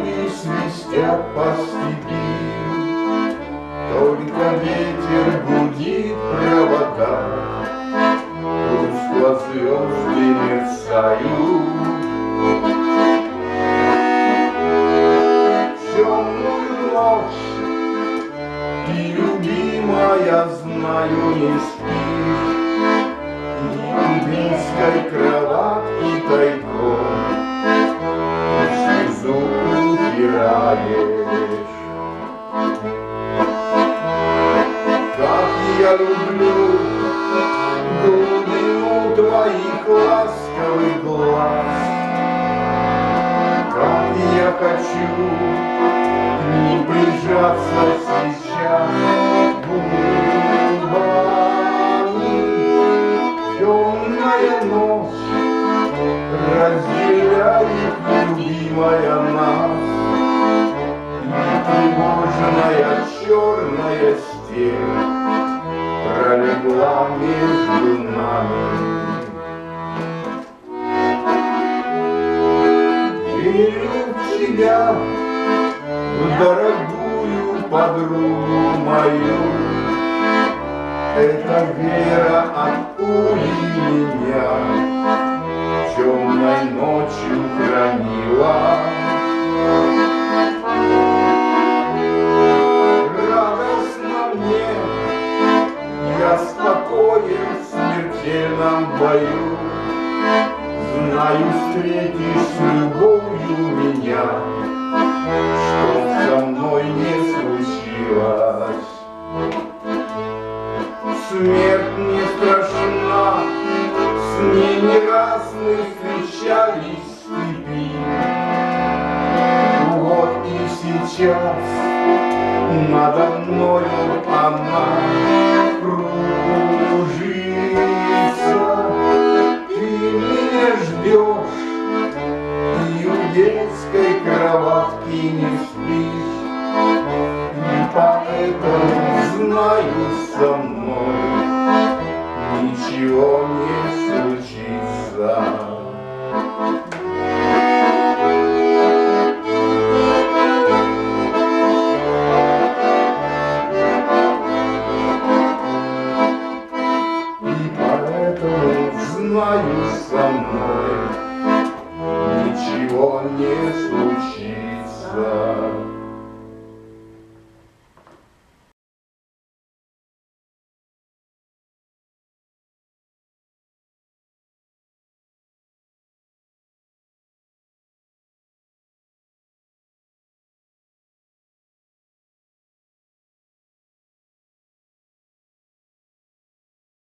пули свистят по степи, только ветер гудит провода, тускло звезды мерцают. Темную ночь ты, любимая, знаю, не спишь, и кубинской кроватки тайком слезу утираешь. Как я люблю глубину твоих ласковых глаз, как я хочу к ним прижаться сейчас губами. Темная ночь разделяет, любимая, нас, и тревожная черная степь пролегла между нами. Верю в тебя, в дорогую подругу мою, эта вера от пули меня темной ночью хранила. Радостно мне, я спокоен в смертельном бою, знаю, встретишь с любовью меня, что со мной не случилось. Смерть не страшна, с ней не раз мы встречались в степи. Вот и сейчас надо мною она кружится. Ты меня ждешь и у детской кроватки не спишь, и поэтому знаю, со мной ничего не случится. И поэтому знаю, со мной ничего не случится.